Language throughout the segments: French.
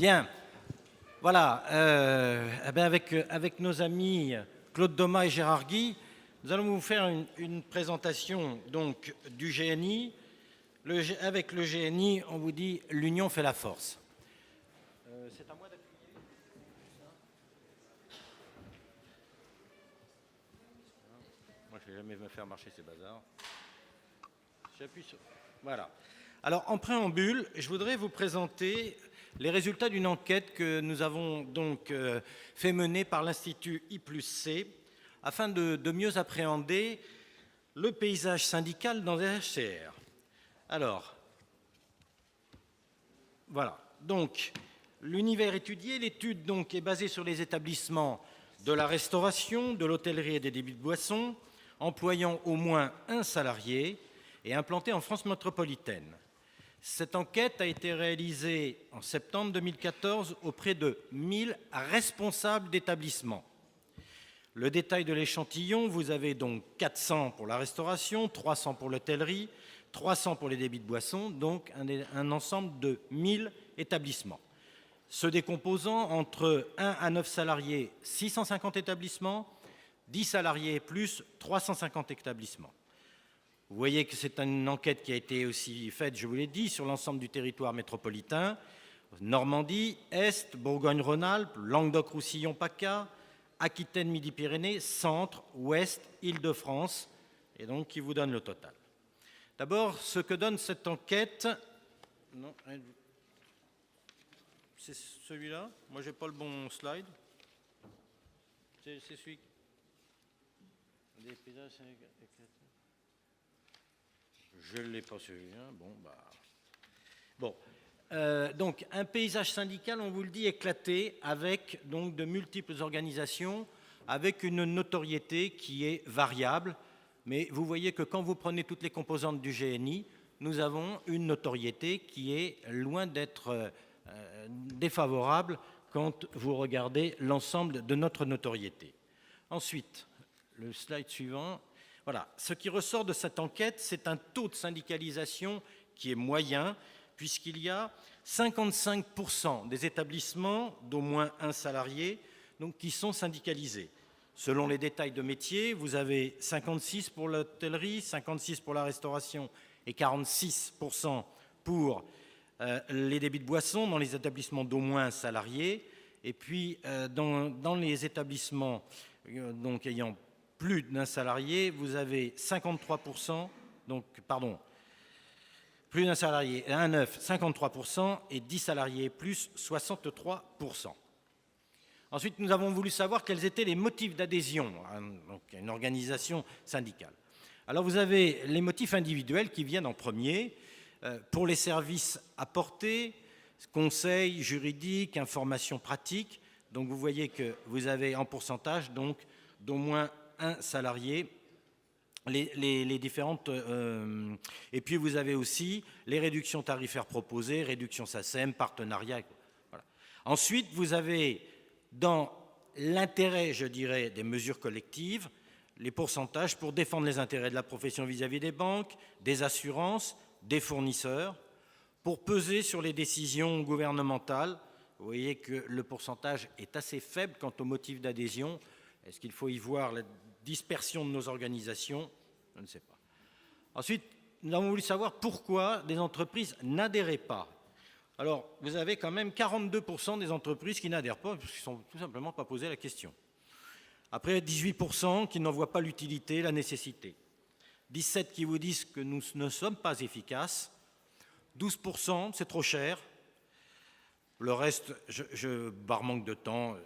Bien, voilà, avec nos amis Claude Domas et Gérard Guy, nous allons vous faire une présentation donc, du GNI. Avec le GNI, on vous dit « l'union fait la force ». C'est à moi d'appuyer. Moi, je ne vais jamais me faire marcher ces bazars. J'appuie sur... Voilà. Alors, en préambule, je voudrais vous présenter les résultats d'une enquête que nous avons donc fait mener par l'Institut I+C afin de mieux appréhender le paysage syndical dans les HCR. Alors, voilà. Donc, l'univers étudié, l'étude donc est basée sur les établissements de la restauration, de l'hôtellerie et des débits de boissons, employant au moins un salarié et implantée en France métropolitaine. Cette enquête a été réalisée en septembre 2014 auprès de 1000 responsables d'établissements. Le détail de l'échantillon, vous avez donc 400 pour la restauration, 300 pour l'hôtellerie, 300 pour les débits de boissons, donc un ensemble de 1000 établissements. Se décomposant entre 1 à 9 salariés, 650 établissements, 10 salariés et plus, 350 établissements. Vous voyez que c'est une enquête qui a été aussi faite, je vous l'ai dit, sur l'ensemble du territoire métropolitain, Normandie, Est, Bourgogne-Rhône-Alpes, Languedoc-Roussillon, PACA, Aquitaine, Midi-Pyrénées, Centre, Ouest, Île-de-France, et donc qui vous donne le total. D'abord, ce que donne cette enquête... Non, c'est celui-là. Moi, je n'ai pas le bon slide. C'est celui... Des paysages... Je ne l'ai pas celui-là. Donc, un paysage syndical, on vous le dit, éclaté, avec donc, de multiples organisations, avec une notoriété qui est variable. Mais vous voyez que quand vous prenez toutes les composantes du GNI, nous avons une notoriété qui est loin d'être défavorable quand vous regardez l'ensemble de notre notoriété. Ensuite, le slide suivant... Voilà. Ce qui ressort de cette enquête, c'est un taux de syndicalisation qui est moyen, puisqu'il y a 55% des établissements d'au moins un salarié donc, qui sont syndicalisés. Selon les détails de métier, vous avez 56 pour l'hôtellerie, 56 pour la restauration et 46% pour les débits de boissons dans les établissements d'au moins un salarié. Et puis, dans les établissements donc, ayant plus d'un salarié, vous avez 53%, donc, pardon, plus d'un salarié, un 9, 53%, et 10 salariés plus, 63%. Ensuite, nous avons voulu savoir quels étaient les motifs d'adhésion à une organisation syndicale. Alors, vous avez les motifs individuels qui viennent en premier, pour les services apportés, conseils juridiques, informations pratiques. Donc, vous voyez que vous avez en pourcentage, donc, d'au moins un salarié, les différentes... et puis vous avez aussi les réductions tarifaires proposées, réductions SACEM, partenariats. Voilà. Ensuite, vous avez dans l'intérêt, je dirais, des mesures collectives, les pourcentages pour défendre les intérêts de la profession vis-à-vis des banques, des assurances, des fournisseurs, pour peser sur les décisions gouvernementales. Vous voyez que le pourcentage est assez faible quant au motif d'adhésion. Est-ce qu'il faut y voir la dispersion de nos organisations? Je ne sais pas. Ensuite, nous avons voulu savoir pourquoi des entreprises n'adhéraient pas. Alors, vous avez quand même 42% des entreprises qui n'adhèrent pas, parce qu'ils ne sont tout simplement pas posé la question. Après, 18% qui n'en voient pas l'utilité, la nécessité. 17% qui vous disent que nous ne sommes pas efficaces. 12%, c'est trop cher. Le reste, par manque de temps.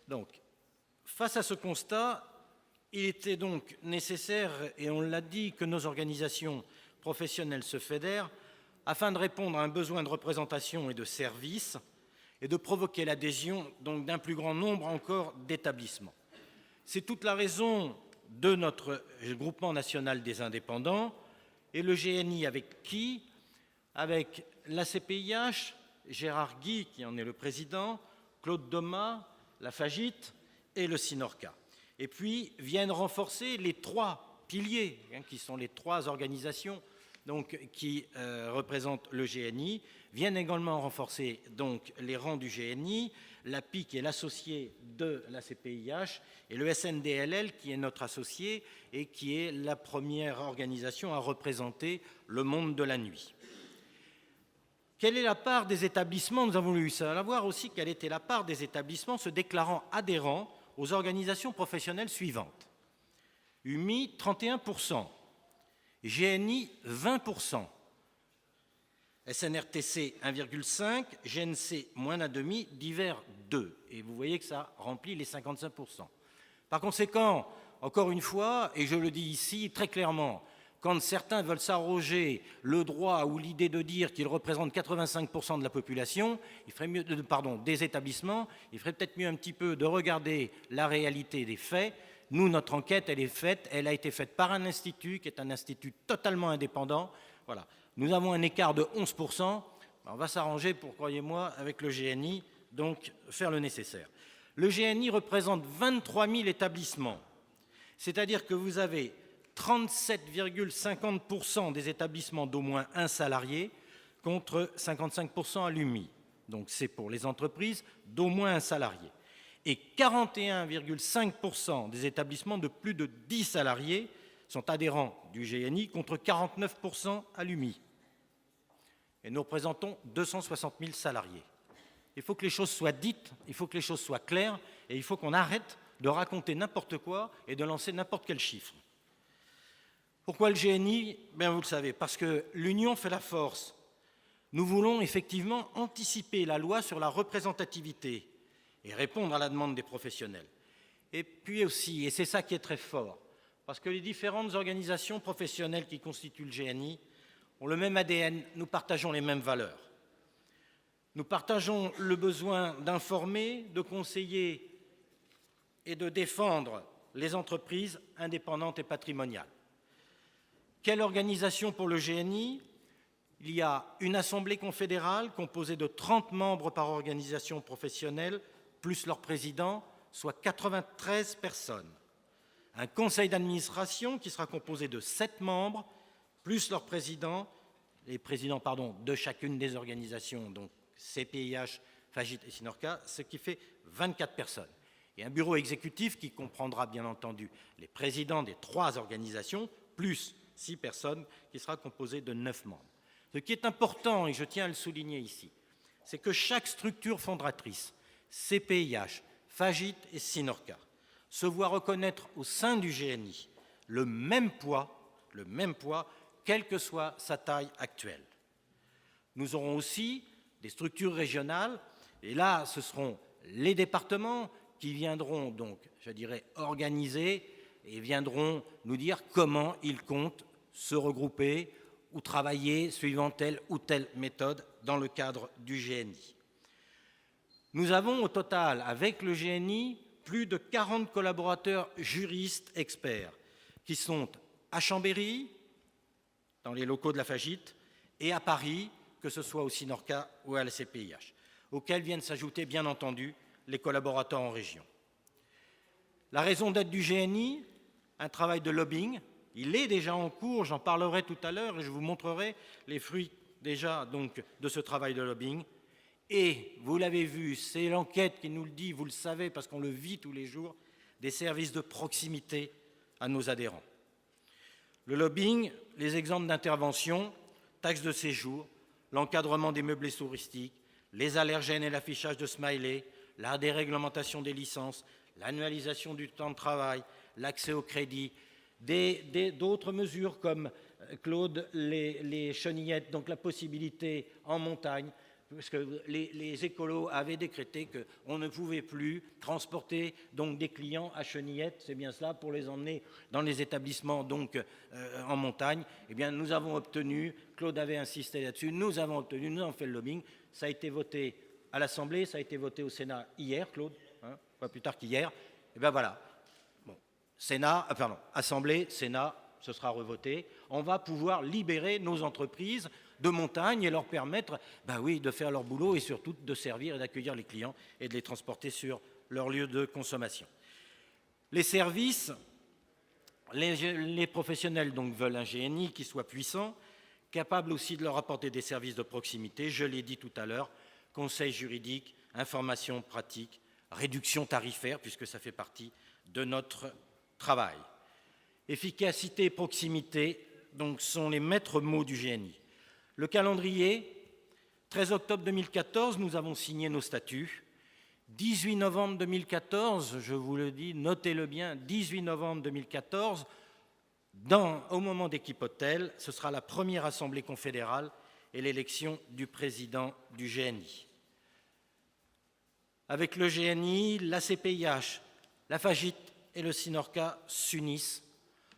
Donc, face à ce constat, il était donc nécessaire, et on l'a dit, que nos organisations professionnelles se fédèrent afin de répondre à un besoin de représentation et de service et de provoquer l'adhésion d'un plus grand nombre encore d'établissements. C'est toute la raison de notre groupement national des indépendants et le GNI avec qui? Avec l'ACPIH, Gérard Guy, qui en est le président, Claude Domas, la FAGIT et le SINORCA. Et puis viennent renforcer les trois piliers, qui sont les trois organisations donc, qui représentent le GNI, viennent également renforcer donc, les rangs du GNI, l'API qui est l'associé de la CPIH et le SNDLL qui est notre associé et qui est la première organisation à représenter le monde de la nuit. Quelle est la part des établissements? Nous avons voulu savoir aussi quelle était la part des établissements se déclarant adhérents aux organisations professionnelles suivantes. UMI, 31%, GNI, 20%, SNRTC, 1,5%, GNC, moins d'un demi, divers, 2%. Et vous voyez que ça remplit les 55%. Par conséquent, encore une fois, et je le dis ici très clairement, quand certains veulent s'arroger le droit ou l'idée de dire qu'ils représentent 85% de la population, il ferait mieux des établissements, il ferait peut-être mieux un petit peu de regarder la réalité des faits. Nous, notre enquête, elle a été faite par un institut qui est un institut totalement indépendant. Voilà. Nous avons un écart de 11%. On va s'arranger pour, croyez-moi, avec le GNI, donc faire le nécessaire. Le GNI représente 23 000 établissements, c'est-à-dire que vous avez 37,50% des établissements d'au moins un salarié contre 55% à l'UMI. Donc c'est pour les entreprises d'au moins un salarié. Et 41,5% des établissements de plus de 10 salariés sont adhérents du GNI contre 49% à l'UMI. Et nous représentons 260 000 salariés. Il faut que les choses soient dites, il faut que les choses soient claires, et il faut qu'on arrête de raconter n'importe quoi et de lancer n'importe quel chiffre. Pourquoi le GNI? Bien, vous le savez, parce que l'union fait la force. Nous voulons effectivement anticiper la loi sur la représentativité et répondre à la demande des professionnels. Et puis aussi, et c'est ça qui est très fort, parce que les différentes organisations professionnelles qui constituent le GNI ont le même ADN, nous partageons les mêmes valeurs. Nous partageons le besoin d'informer, de conseiller et de défendre les entreprises indépendantes et patrimoniales. Quelle organisation pour le GNI? Il y a une assemblée confédérale composée de 30 membres par organisation professionnelle, plus leur président, soit 93 personnes. Un conseil d'administration qui sera composé de 7 membres, plus leur président, les présidents de chacune des organisations, donc CPIH, FAGIT et Sinorca, ce qui fait 24 personnes. Et un bureau exécutif qui comprendra bien entendu les présidents des 3 organisations, plus 6 personnes, qui sera composé de 9 membres. Ce qui est important, et je tiens à le souligner ici, c'est que chaque structure fondatrice, CPIH, FAGIT et Sinorca, se voit reconnaître au sein du GNI le même poids, quelle que soit sa taille actuelle. Nous aurons aussi des structures régionales, et là, ce seront les départements qui viendront donc, je dirais, organiser et viendront nous dire comment ils comptent se regrouper ou travailler suivant telle ou telle méthode dans le cadre du GNI. Nous avons au total, avec le GNI, plus de 40 collaborateurs juristes experts qui sont à Chambéry, dans les locaux de la FAGIT, et à Paris, que ce soit au Sinorca ou à la CPIH, auxquels viennent s'ajouter, bien entendu, les collaborateurs en région. La raison d'être du GNI, un travail de lobbying, il est déjà en cours, j'en parlerai tout à l'heure et je vous montrerai les fruits déjà donc, de ce travail de lobbying. Et, vous l'avez vu, c'est l'enquête qui nous le dit, vous le savez parce qu'on le vit tous les jours, des services de proximité à nos adhérents. Le lobbying, les exemples d'intervention, taxes de séjour, l'encadrement des meublés touristiques, les allergènes et l'affichage de smiley, la déréglementation des licences, l'annualisation du temps de travail, l'accès au crédit, d'autres mesures comme, Claude, les chenillettes, donc la possibilité en montagne, parce que les écolos avaient décrété qu'on ne pouvait plus transporter donc, des clients à chenillettes, c'est bien cela, pour les emmener dans les établissements donc, en montagne. Eh bien, nous avons obtenu, Claude avait insisté là-dessus, nous avons obtenu, nous avons fait le lobbying, ça a été voté à l'Assemblée, ça a été voté au Sénat hier, Claude, hein, pas plus tard qu'hier. Et bien voilà, bon, Assemblée, Sénat, ce sera revoté. On va pouvoir libérer nos entreprises de montagne et leur permettre de faire leur boulot et surtout de servir et d'accueillir les clients et de les transporter sur leur lieu de consommation. Les services, les professionnels donc veulent un GNI qui soit puissant, capable aussi de leur apporter des services de proximité, je l'ai dit tout à l'heure, conseil juridique, information pratique, réduction tarifaire, puisque ça fait partie de notre travail. Efficacité et proximité donc, sont les maîtres mots du GNI. Le calendrier, 13 octobre 2014, nous avons signé nos statuts. 18 novembre 2014, je vous le dis, notez-le bien, 18 novembre 2014, au moment d'Equipotel, ce sera la première assemblée confédérale et l'élection du président du GNI. Avec le GNI, la CPIH, la FAGIT et le SINORCA s'unissent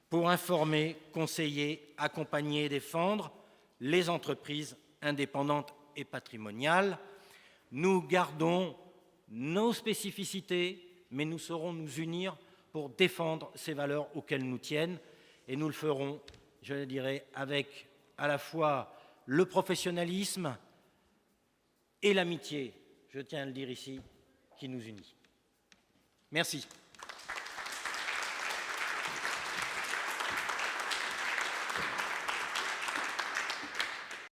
pour informer, conseiller, accompagner et défendre les entreprises indépendantes et patrimoniales. Nous gardons nos spécificités, mais nous saurons nous unir pour défendre ces valeurs auxquelles nous tiennent, et nous le ferons, je le dirais, avec à la fois le professionnalisme et l'amitié, je tiens à le dire ici, qui nous unit. Merci.